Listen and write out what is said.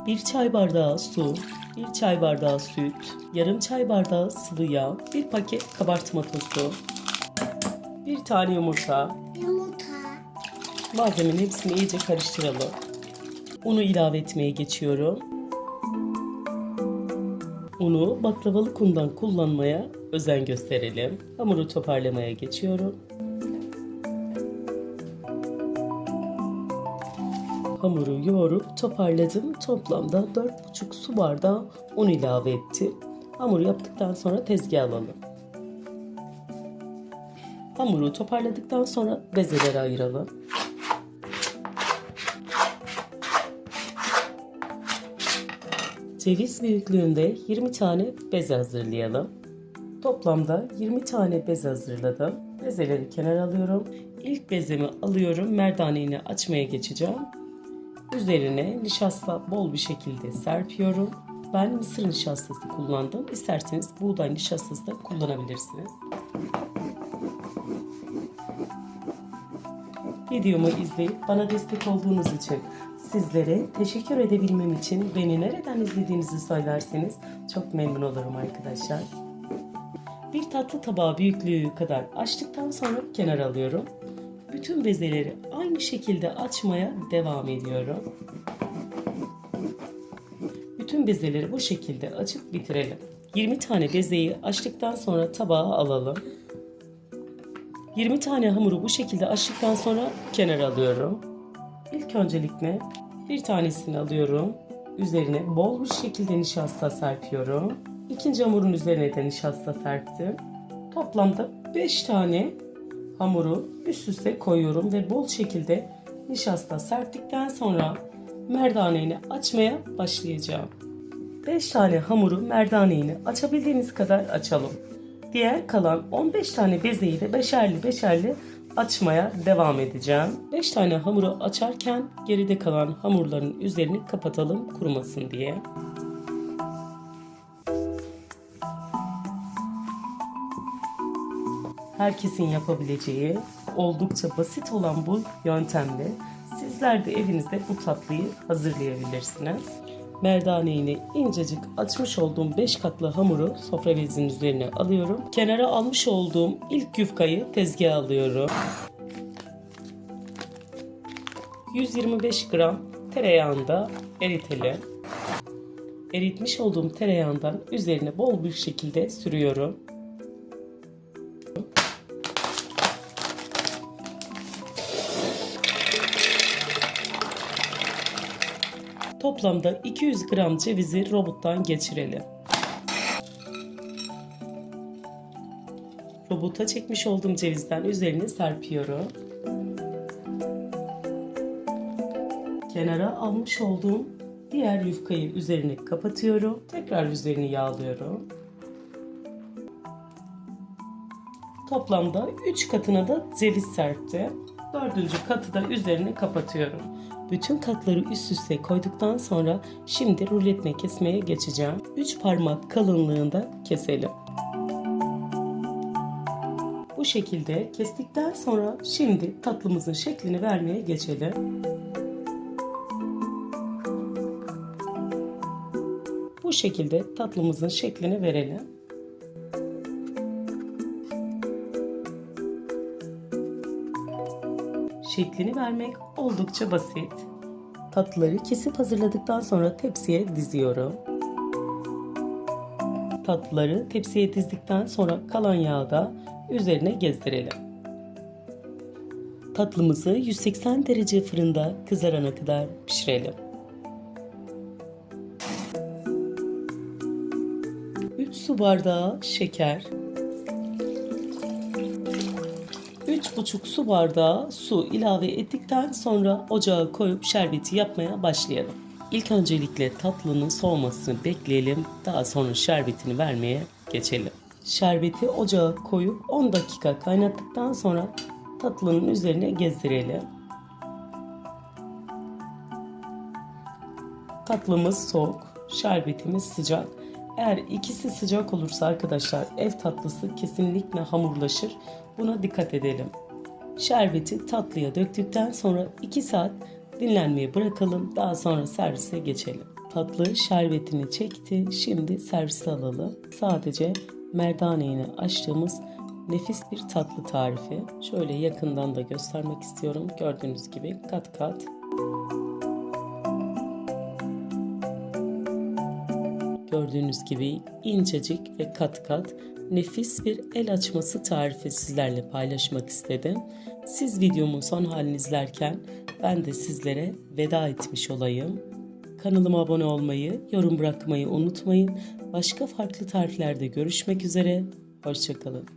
1 çay bardağı su, 1 çay bardağı süt, yarım çay bardağı sıvı yağ, 1 paket kabartma tozu, 1 tane yumurta. Malzemenin hepsini iyice karıştıralım. Unu ilave etmeye geçiyorum. Unu baklavalık undan kullanmaya özen gösterelim. Hamuru toparlamaya geçiyorum. Hamuru yoğurup toparladım. Toplamda 4,5 su bardağı un ilave ettim. Hamuru yaptıktan sonra tezgaha alalım. Hamuru toparladıktan sonra bezelere ayıralım. Ceviz büyüklüğünde 20 tane beze hazırlayalım. Toplamda 20 tane beze hazırladım. Bezeleri kenara alıyorum. İlk bezemi alıyorum. Merdaneğini açmaya geçeceğim. Üzerine nişasta bol bir şekilde serpiyorum. Ben mısır nişastası kullandım. İsterseniz buğday nişastası da kullanabilirsiniz. Videomu izleyip bana destek olduğunuz için sizlere teşekkür edebilmem için beni nereden izlediğinizi söylerseniz çok memnun olurum arkadaşlar. Bir tatlı tabağı büyüklüğü kadar açtıktan sonra kenara alıyorum. Bütün bezeleri aynı şekilde açmaya devam ediyorum. Bütün bezeleri bu şekilde açıp bitirelim. 20 tane bezeyi açtıktan sonra tabağa alalım. 20 tane hamuru bu şekilde açtıktan sonra kenara alıyorum. İlk öncelikle bir tanesini alıyorum. Üzerine bol bir şekilde nişasta serpiyorum. İkinci hamurun üzerine de nişasta serptim. Toplamda 5 tane hamuru üst üste koyuyorum ve bol şekilde nişasta serptikten sonra merdaneğini açmaya başlayacağım. 5 tane hamuru merdaneğini açabildiğimiz kadar açalım. Diğer kalan 15 tane bezeyi de beşerli açmaya devam edeceğim. 5 tane hamuru açarken geride kalan hamurların üzerini kapatalım kurumasın diye. Herkesin yapabileceği oldukça basit olan bu yöntemle sizler de evinizde bu tatlıyı hazırlayabilirsiniz. Merdaneğini incecik açmış olduğum 5 katlı hamuru sofra bezinin üzerine alıyorum. Kenara almış olduğum ilk yufkayı tezgaha alıyorum. 125 gram tereyağında eritelim. Eritmiş olduğum tereyağından üzerine bol bir şekilde sürüyorum. Toplamda 200 gram cevizi robottan geçirelim. Robota çekmiş olduğum cevizden üzerine serpiyorum. Kenara almış olduğum diğer yufkayı üzerine kapatıyorum. Tekrar üzerini yağlıyorum. Toplamda 3 katına da ceviz serptim. 4. katı da üzerine kapatıyorum. Bütün katları üst üste koyduktan sonra şimdi ruletle kesmeye geçeceğim. 3 parmak kalınlığında keselim. Bu şekilde kestikten sonra şimdi tatlımızın şeklini vermeye geçelim. Bu şekilde tatlımızın şeklini verelim. Şeklini vermek oldukça basit. Tatlıları kesip hazırladıktan sonra tepsiye diziyorum. Tatlıları tepsiye dizdikten sonra kalan yağı da üzerine gezdirelim. Tatlımızı 180 derece fırında kızarana kadar pişirelim. 3 su bardağı şeker, 3,5 su bardağı su ilave ettikten sonra ocağa koyup şerbeti yapmaya başlayalım. İlk öncelikle tatlının soğumasını bekleyelim. Daha sonra şerbetini vermeye geçelim. Şerbeti ocağa koyup 10 dakika kaynattıktan sonra tatlının üzerine gezdirelim. Tatlımız soğuk, şerbetimiz sıcak. Eğer ikisi sıcak olursa arkadaşlar ev tatlısı kesinlikle hamurlaşır. Buna dikkat edelim. Şerbeti tatlıya döktükten sonra 2 saat dinlenmeye bırakalım. Daha sonra servise geçelim. tatlı şerbetini çekti. Şimdi servise alalım. Sadece merdaneğini açtığımız nefis bir tatlı tarifi. Şöyle yakından da göstermek istiyorum. Gördüğünüz gibi kat kat. Gördüğünüz gibi incecik ve kat kat nefis bir el açması tarifi sizlerle paylaşmak istedim. Siz videomun son halini izlerken ben de sizlere veda etmiş olayım. Kanalıma abone olmayı, yorum bırakmayı unutmayın. Başka farklı tariflerde görüşmek üzere. Hoşça kalın.